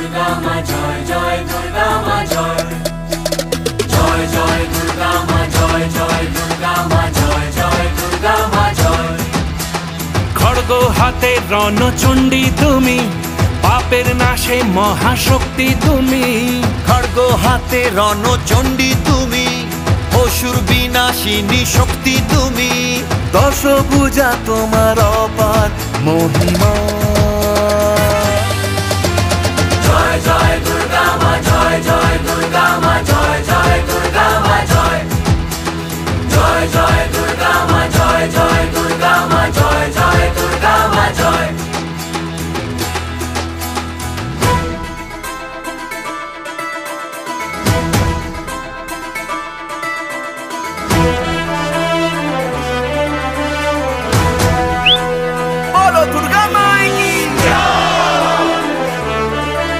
দুর্গা মা জয় জয় দুর্গা মা জয় জয় জয় দুর্গা মা জয় জয় দুর্গা মা জয় জয় দুর্গা মা জয়। খড়গ হাতে রণচণ্ডী তুমি, পাপের নাশে মহাশক্তি তুমি। খড়গ হাতে রণচণ্ডী তুমি, অসুর বিনাশিনী শক্তি তুমি। দশভুজা তোমার অপার মহিমা।